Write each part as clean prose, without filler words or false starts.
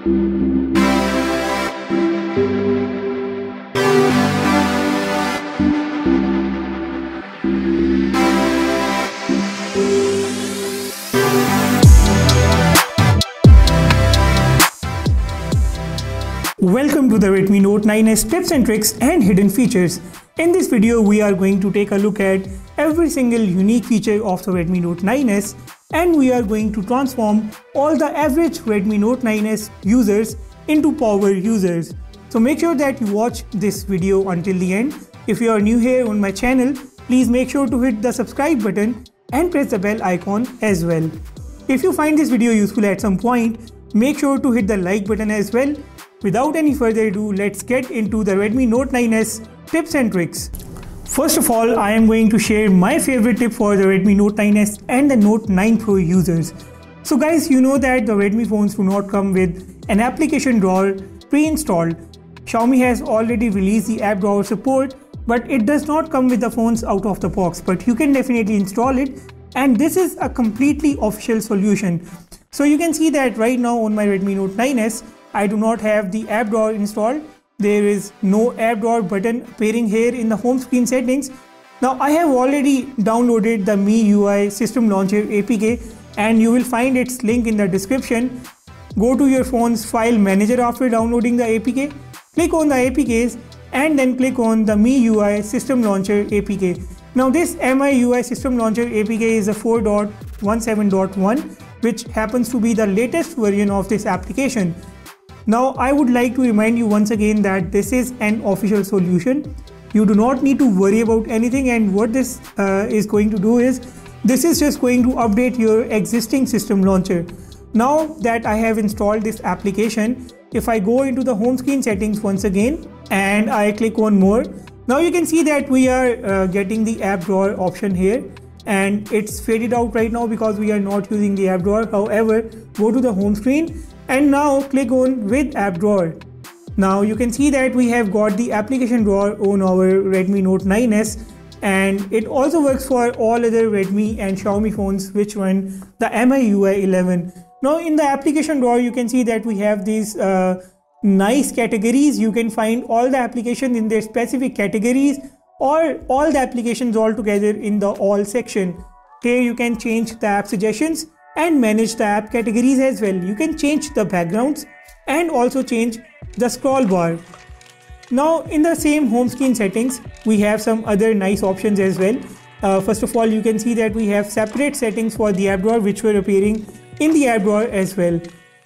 Welcome to the Redmi Note 9s tips and tricks and hidden features. In this video, we are going to take a look at every single unique feature of the Redmi Note 9s, and we are going to transform all the average Redmi Note 9s users into power users. So make sure that you watch this video until the end. If you are new here on my channel, please make sure to hit the subscribe button and press the bell icon as well. If you find this video useful at some point, make sure to hit the like button as well. Without any further ado, let's get into the Redmi Note 9s tips and tricks. First of all, I am going to share my favorite tip for the Redmi Note 9s and the Note 9 Pro users. So guys, you know that the Redmi phones do not come with an application drawer pre-installed. Xiaomi has already released the app drawer support, but it does not come with the phones out of the box, but you can definitely install it, and this is a completely official solution. So you can see that right now on my Redmi Note 9s, I do not have the app drawer installed. There is no app drawer button appearing here in the home screen settings. Now I have already downloaded the MIUI System Launcher APK, and you will find its link in the description. Go to your phone's file manager after downloading the APK, click on the APKs and then click on the MIUI System Launcher APK. Now this MIUI System Launcher APK is a 4.17.1, which happens to be the latest version of this application. Now I would like to remind you once again that this is an official solution. You do not need to worry about anything, and what this is going to do is, this is just going to update your existing system launcher. Now that I have installed this application, if I go into the home screen settings once again and I click on more, now you can see that we are getting the app drawer option here, and it's faded out right now because we are not using the app drawer. However, go to the home screen and now click on with app drawer. Now you can see that we have got the application drawer on our Redmi Note 9s, and it also works for all other Redmi and Xiaomi phones which run the MIUI 11. Now in the application drawer, you can see that we have these nice categories. You can find all the applications in their specific categories, or all the applications all together in the all section. Here you can change the app suggestions and manage the app categories as well. You can change the backgrounds and also change the scroll bar. Now in the same home screen settings, we have some other nice options as well. First of all, you can see that we have separate settings for the app drawer which were appearing in the app drawer as well.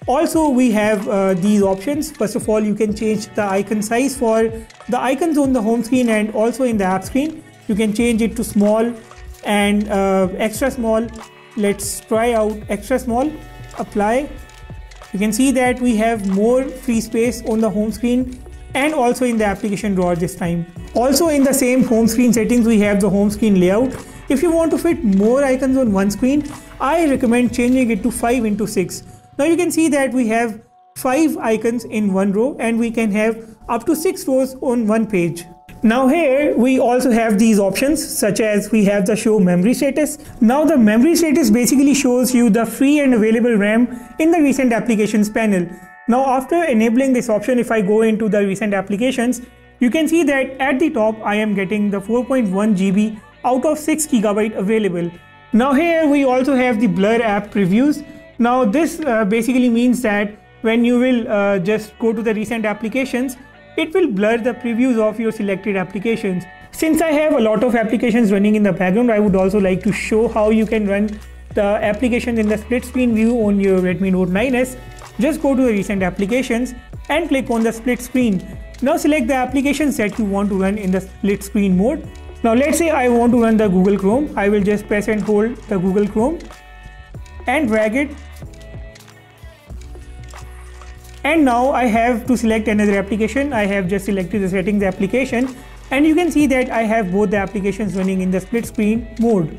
Also we have these options. First of all, you can change the icon size for the icons on the home screen and also in the app screen. You can change it to small and extra small. Let's try out extra small. Apply. You can see that we have more free space on the home screen and also in the application drawer this time. Also in the same home screen settings, we have the home screen layout. If you want to fit more icons on one screen, I recommend changing it to 5x6. Now you can see that we have 5 icons in one row, and we can have up to 6 rows on one page. Now here we also have these options, such as we have the show memory status. Now the memory status basically shows you the free and available RAM in the recent applications panel. Now after enabling this option, if I go into the recent applications, you can see that at the top I am getting the 4.1 GB out of 6 GB available. Now here we also have the blur app previews. Now this basically means that when you will just go to the recent applications, it will blur the previews of your selected applications. Since I have a lot of applications running in the background, I would also like to show how you can run the applications in the split screen view on your Redmi Note 9s. Just go to the recent applications and click on the split screen. Now select the applications that you want to run in the split screen mode. Now let's say I want to run the Google Chrome. I will just press and hold the Google Chrome and drag it. And now I have to select another application. I have just selected the settings application, and you can see that I have both the applications running in the split screen mode.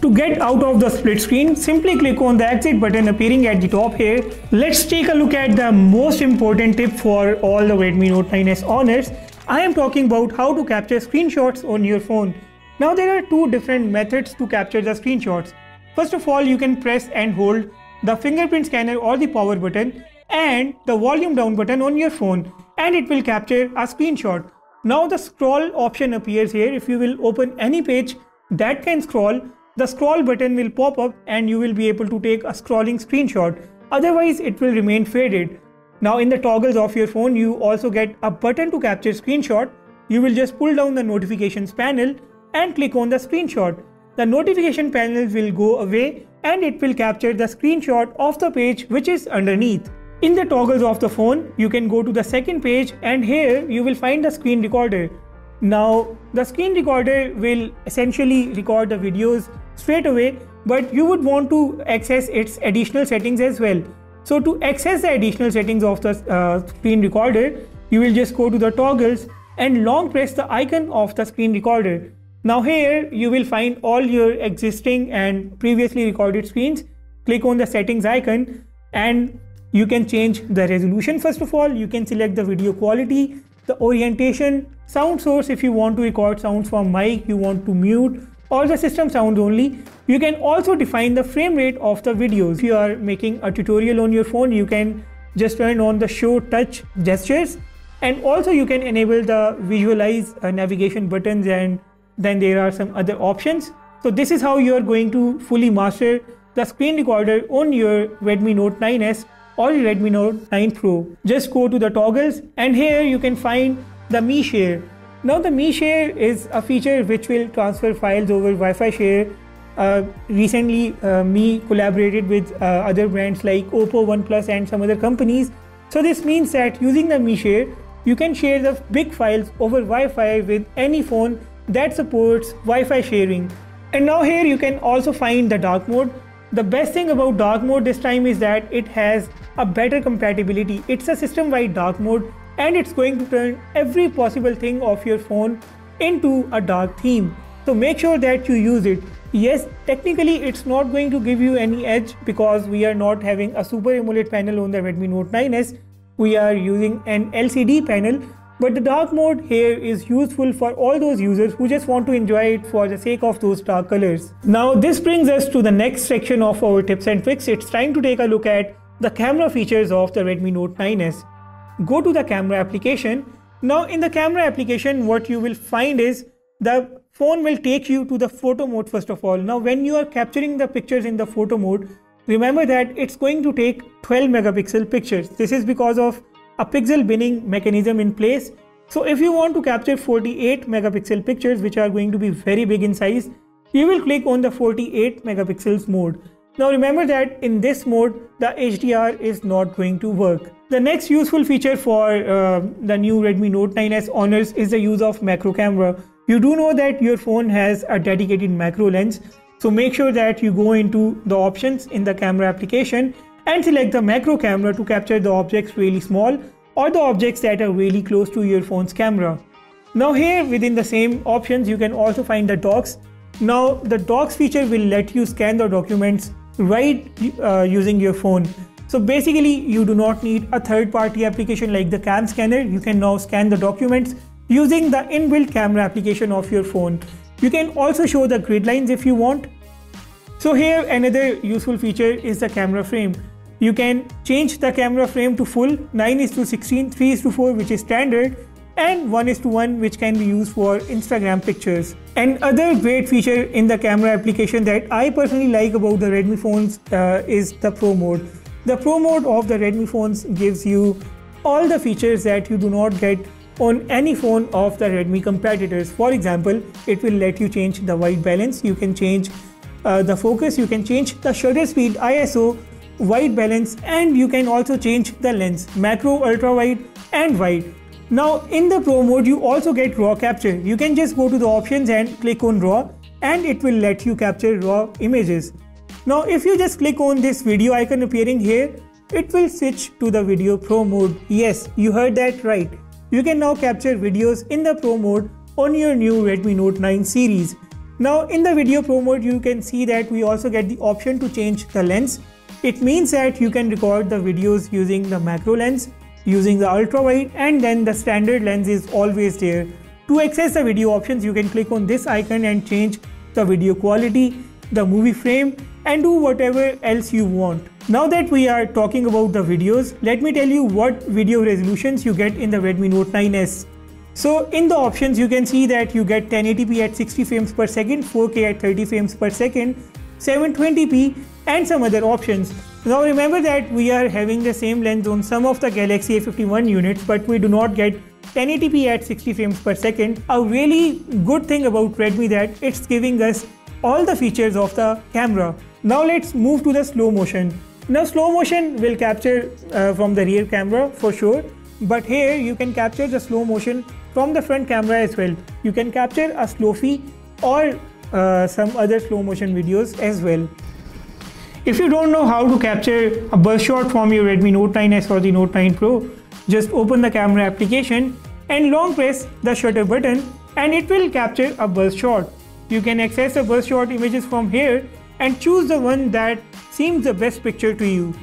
To get out of the split screen, simply click on the exit button appearing at the top here. Let's take a look at the most important tip for all the Redmi Note 9s owners. I am talking about how to capture screenshots on your phone. Now there are two different methods to capture the screenshots. First of all, you can press and hold the fingerprint scanner or the power button, and the volume down button on your phone, and it will capture a screenshot. Now the scroll option appears here. If you will open any page that can scroll, the scroll button will pop up and you will be able to take a scrolling screenshot. Otherwise, it will remain faded. Now in the toggles of your phone, you also get a button to capture screenshot. You will just pull down the notifications panel and click on the screenshot. The notification panel will go away and it will capture the screenshot of the page which is underneath. In the toggles of the phone, you can go to the second page and here you will find the screen recorder. Now the screen recorder will essentially record the videos straight away, but you would want to access its additional settings as well. So to access the additional settings of the screen recorder, you will just go to the toggles and long press the icon of the screen recorder. Now here you will find all your existing and previously recorded screens. Click on the settings icon and you can change the resolution. First of all, you can select the video quality, the orientation, sound source if you want to record sounds from mic, you want to mute, or the system sounds only. You can also define the frame rate of the videos. If you are making a tutorial on your phone, you can just turn on the show touch gestures, and also you can enable the visualize navigation buttons, and then there are some other options. So this is how you are going to fully master the screen recorder on your Redmi Note 9s or Redmi Note 9 Pro. Just go to the toggles and here you can find the Mi Share. Now the Mi Share is a feature which will transfer files over Wi-Fi share. Recently Mi collaborated with other brands like Oppo, OnePlus and some other companies. So this means that using the Mi Share, you can share the big files over Wi-Fi with any phone that supports Wi-Fi sharing. And now here you can also find the dark mode. The best thing about dark mode this time is that it has a better compatibility. It's a system-wide dark mode and it's going to turn every possible thing of your phone into a dark theme. So make sure that you use it. Yes, technically it's not going to give you any edge because we are not having a Super AMOLED panel on the Redmi Note 9s. We are using an LCD panel. But the dark mode here is useful for all those users who just want to enjoy it for the sake of those dark colors. Now this brings us to the next section of our tips and tricks. It's time to take a look at the camera features of the Redmi Note 9s. Go to the camera application. Now in the camera application, what you will find is the phone will take you to the photo mode first of all. Now when you are capturing the pictures in the photo mode, remember that it's going to take 12 megapixel pictures. This is because of a pixel binning mechanism in place. So if you want to capture 48 megapixel pictures which are going to be very big in size, you will click on the 48 megapixels mode. Now remember that in this mode the HDR is not going to work. The next useful feature for the new Redmi Note 9s Honors is the use of macro camera. You do know that your phone has a dedicated macro lens, so make sure that you go into the options in the camera application and select the macro camera to capture the objects really small or the objects that are really close to your phone's camera. Now here within the same options you can also find the docs. Now the docs feature will let you scan the documents right using your phone. So basically you do not need a third-party application like the cam scanner. You can now scan the documents using the inbuilt camera application of your phone. You can also show the grid lines if you want. So here another useful feature is the camera frame. You can change the camera frame to full 9:16, 3:4 which is standard, and 1:1 which can be used for Instagram pictures. Another great feature in the camera application that I personally like about the Redmi phones is the Pro mode. The Pro mode of the Redmi phones gives you all the features that you do not get on any phone of the Redmi competitors. For example, it will let you change the white balance, you can change the focus, you can change the shutter speed, ISO, white balance, and you can also change the lens, macro, ultra wide and wide. Now in the Pro mode you also get raw capture. You can just go to the options and click on raw and it will let you capture raw images. Now if you just click on this video icon appearing here, it will switch to the video Pro mode. Yes, you heard that right. You can now capture videos in the Pro mode on your new Redmi Note 9 series. Now in the video Pro mode you can see that we also get the option to change the lens. It means that you can record the videos using the macro lens, using the ultra wide, and then the standard lens is always there. To access the video options you can click on this icon and change the video quality, the movie frame, and do whatever else you want. Now that we are talking about the videos, let me tell you what video resolutions you get in the Redmi Note 9s. So in the options you can see that you get 1080p at 60 frames per second, 4K at 30 frames per second, 720p and some other options. Now remember that we are having the same lens on some of the Galaxy A51 units, but we do not get 1080p at 60 frames per second. A really good thing about Redmi that it's giving us all the features of the camera. Now let's move to the slow motion. Now slow motion will capture from the rear camera for sure, but here you can capture the slow motion from the front camera as well. You can capture a slow-fi or some other slow motion videos as well. If you don't know how to capture a buzz shot from your Redmi Note 9s or the Note 9 Pro, just open the camera application and long press the shutter button and it will capture a buzz shot. You can access the buzz shot images from here and choose the one that seems the best picture to you.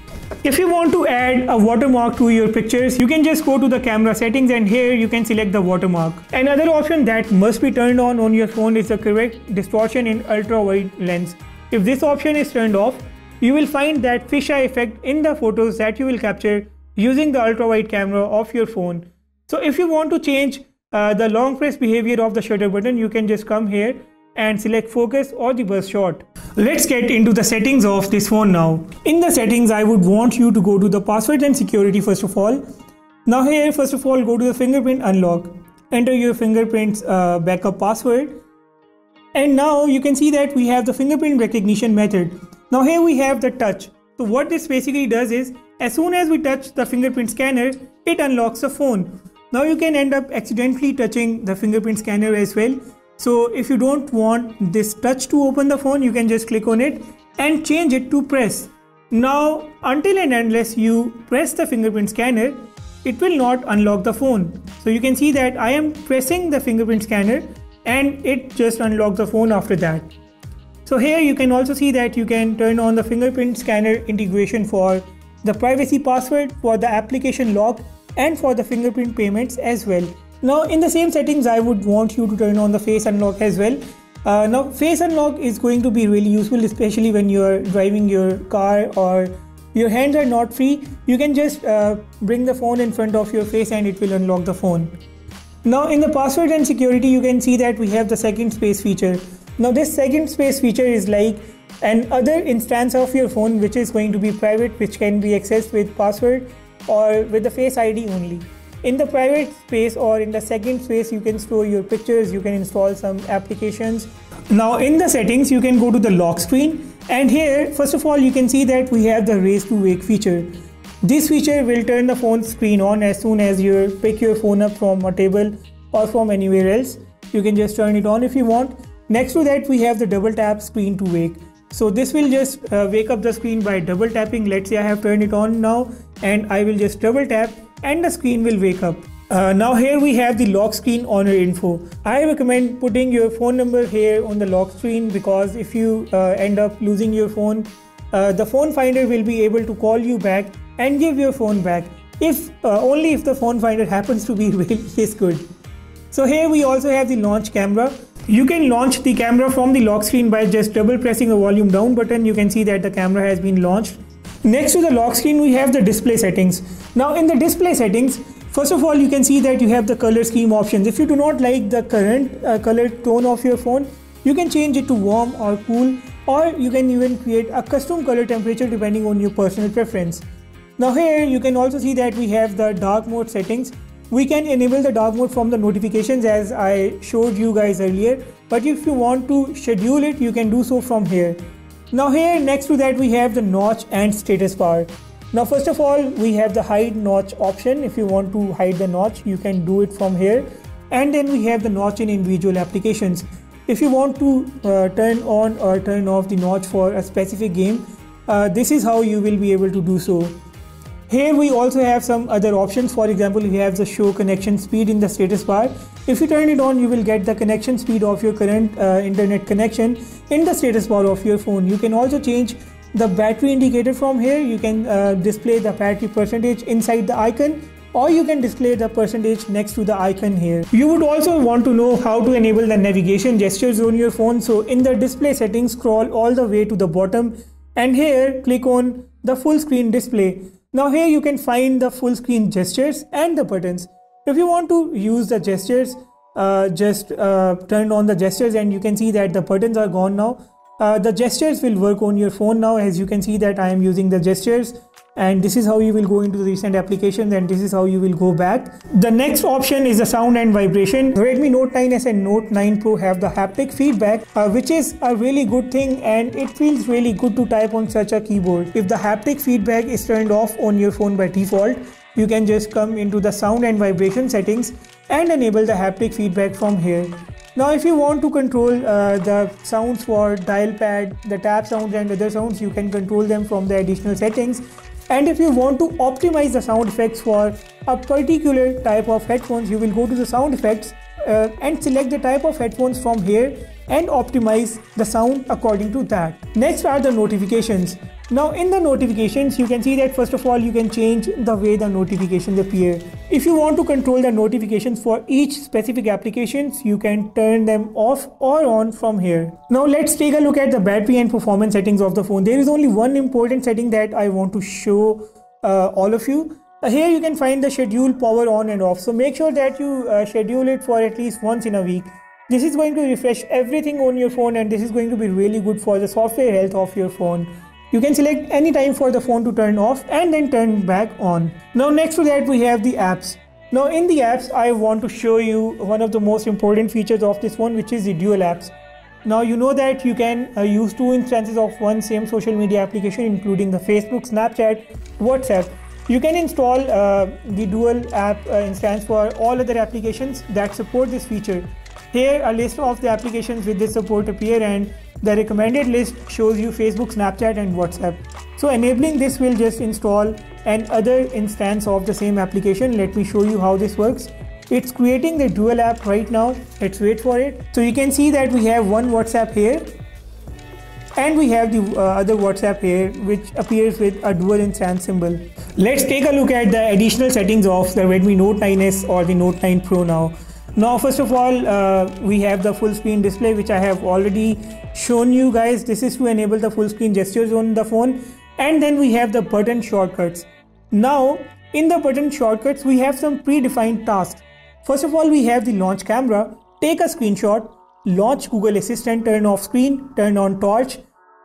If you want to add a watermark to your pictures, you can just go to the camera settings and here you can select the watermark. Another option that must be turned on your phone is the correct distortion in ultra wide lens. If this option is turned off, you will find that fisheye effect in the photos that you will capture using the ultra wide camera of your phone. So if you want to change the long press behavior of the shutter button, you can just come here and select focus or the buzz shot. Let's get into the settings of this phone now. In the settings, I would want you to go to the passwords and security first of all. Now here, first of all, go to the fingerprint unlock. Enter your fingerprint's backup password. And now you can see that we have the fingerprint recognition method. Now here we have the touch. So what this basically does is, as soon as we touch the fingerprint scanner, it unlocks the phone. Now you can end up accidentally touching the fingerprint scanner as well. So if you don't want this touch to open the phone, you can just click on it and change it to press. Now until and unless you press the fingerprint scanner, it will not unlock the phone. So you can see that I am pressing the fingerprint scanner and it just unlocked the phone after that. So here you can also see that you can turn on the fingerprint scanner integration for the privacy password, for the application lock and for the fingerprint payments as well. Now in the same settings, I would want you to turn on the face unlock as well. Now face unlock is going to be really useful, especially when you are driving your car or your hands are not free. You can just bring the phone in front of your face and it will unlock the phone. Now in the password and security, you can see that we have the second space feature. Now this second space feature is like an other instance of your phone which is going to be private, which can be accessed with password or with the Face ID only. In the private space or in the second space, you can store your pictures, you can install some applications. Now in the settings, you can go to the lock screen and here first of all you can see that we have the raise to wake feature. This feature will turn the phone screen on as soon as you pick your phone up from a table or from anywhere else. You can just turn it on if you want. Next to that, we have the double tap screen to wake. So this will just wake up the screen by double tapping. Let's say I have turned it on now and I will just double tap and the screen will wake up. Now here we have the lock screen owner info. I recommend putting your phone number here on the lock screen because if you end up losing your phone, the phone finder will be able to call you back and give your phone back. If only if the phone finder happens to be really good. So here we also have the launch camera. You can launch the camera from the lock screen by just double pressing the volume down button. You can see that the camera has been launched. Next to the lock screen, we have the display settings. Now in the display settings, first of all, you can see that you have the color scheme options. If you do not like the current color tone of your phone, you can change it to warm or cool, or you can even create a custom color temperature depending on your personal preference. Now here you can also see that we have the dark mode settings. We can enable the dark mode from the notifications as I showed you guys earlier, but if you want to schedule it, you can do so from here. Now here next to that we have the notch and status bar. Now first of all, we have the hide notch option. If you want to hide the notch, you can do it from here. And then we have the notch in individual applications. If you want to turn on or turn off the notch for a specific game, this is how you will be able to do so. Here we also have some other options. For example, we have the show connection speed in the status bar. If you turn it on, you will get the connection speed of your current internet connection in the status bar of your phone. You can also change the battery indicator from here. You can display the battery percentage inside the icon, or you can display the percentage next to the icon here. You would also want to know how to enable the navigation gestures on your phone. So in the display settings, scroll all the way to the bottom and here click on the full screen display. Now here you can find the full screen gestures and the buttons. If you want to use the gestures, just turn on the gestures and you can see that the buttons are gone now. The gestures will work on your phone now. As you can see that I am using the gestures, and this is how you will go into the recent applications, and this is how you will go back. The next option is the sound and vibration. The Redmi Note 9s and Note 9 Pro have the haptic feedback, which is a really good thing, and it feels really good to type on such a keyboard. If the haptic feedback is turned off on your phone by default, you can just come into the sound and vibration settings and enable the haptic feedback from here. Now if you want to control the sounds for dial pad, the tap sounds and other sounds, you can control them from the additional settings. And if you want to optimize the sound effects for a particular type of headphones, you will go to the sound effects and select the type of headphones from here and optimize the sound according to that. Next are the notifications. Now in the notifications, you can see that first of all you can change the way the notifications appear. If you want to control the notifications for each specific applications, you can turn them off or on from here. Now let's take a look at the battery and performance settings of the phone. There is only one important setting that I want to show all of you. Here you can find the schedule power on and off. So make sure that you schedule it for at least once in a week. This is going to refresh everything on your phone, and this is going to be really good for the software health of your phone. You can select any time for the phone to turn off and then turn back on. Now next to that we have the apps. Now in the apps, I want to show you one of the most important features of this one, which is the dual apps. Now you know that you can use two instances of one same social media application, including the Facebook, Snapchat, WhatsApp. You can install the dual app instance for all other applications that support this feature. Here a list of the applications with this support appear, and the recommended list shows you Facebook, Snapchat and WhatsApp. So enabling this will just install another instance of the same application. Let me show you how this works. It's creating the dual app right now. Let's wait for it. So you can see that we have one WhatsApp here and we have the other WhatsApp here, which appears with a dual instance symbol. Let's take a look at the additional settings of the Redmi Note 9s or the Note 9 Pro now. Now first of all, we have the full screen display, which I have already shown you guys. This is to enable the full screen gestures on the phone. And then we have the button shortcuts. Now in the button shortcuts, we have some predefined tasks. First of all, we have the launch camera, take a screenshot, launch Google Assistant, turn off screen, turn on torch.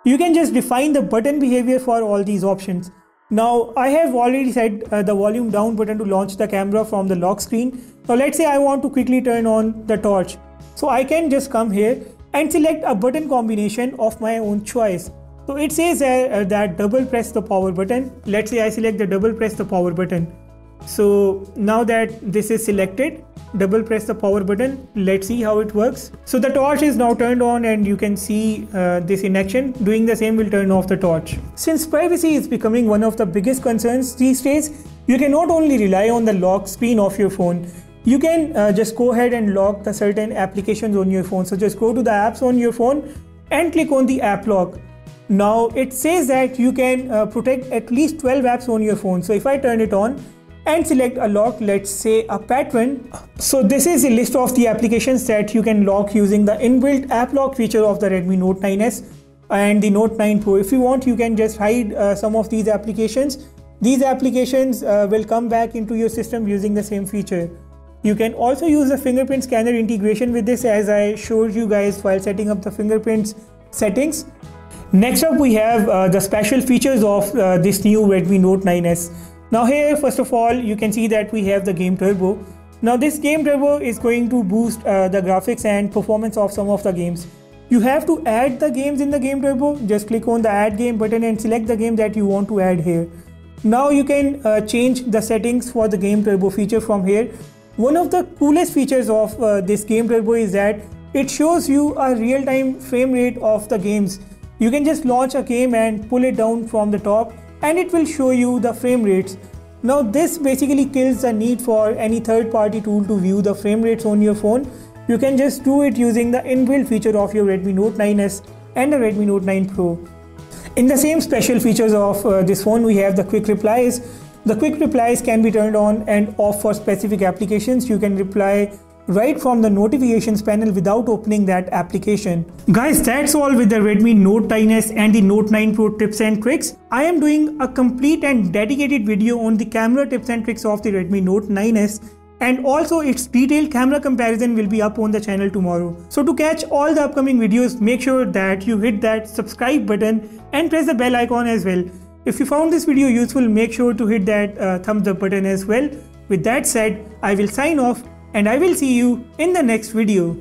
You can just define the button behavior for all these options. Now I have already set the volume down button to launch the camera from the lock screen. Now let's say I want to quickly turn on the torch. So I can just come here and select a button combination of my own choice. So it says that double press the power button. Let's say I select the double press the power button. So now that this is selected, double press the power button. Let's see how it works. So the torch is now turned on and you can see this in action. Doing the same will turn off the torch. Since privacy is becoming one of the biggest concerns these days, you can not only rely on the lock screen of your phone, you can just go ahead and lock the certain applications on your phone. So just go to the apps on your phone and click on the app lock. Now it says that you can protect at least 12 apps on your phone. So if I turn it on and select a lock, let's say a pattern. So this is a list of the applications that you can lock using the inbuilt app lock feature of the Redmi Note 9s and the Note 9 Pro. If you want, you can just hide some of these applications. These applications will come back into your system using the same feature. You can also use the fingerprint scanner integration with this, as I showed you guys while setting up the fingerprints settings. Next up, we have the special features of this new Redmi Note 9s. Now here, first of all, you can see that we have the Game Turbo. Now this Game Turbo is going to boost the graphics and performance of some of the games. You have to add the games in the Game Turbo. Just click on the Add Game button and select the game that you want to add here. Now you can change the settings for the Game Turbo feature from here. One of the coolest features of this Game Turbo is that it shows you a real-time frame rate of the games. You can just launch a game and pull it down from the top and it will show you the frame rates. Now this basically kills the need for any third-party tool to view the frame rates on your phone. You can just do it using the inbuilt feature of your Redmi Note 9s and the Redmi Note 9 Pro. In the same special features of this phone, we have the quick replies. The quick replies can be turned on and off for specific applications. You can reply right from the notifications panel without opening that application. Guys, that's all with the Redmi Note 9s and the Note 9 Pro tips and tricks. I am doing a complete and dedicated video on the camera tips and tricks of the Redmi Note 9s, and also its detailed camera comparison will be up on the channel tomorrow. So to catch all the upcoming videos, make sure that you hit that subscribe button and press the bell icon as well. If you found this video useful, make sure to hit that thumbs up button as well. With that said, I will sign off and I will see you in the next video.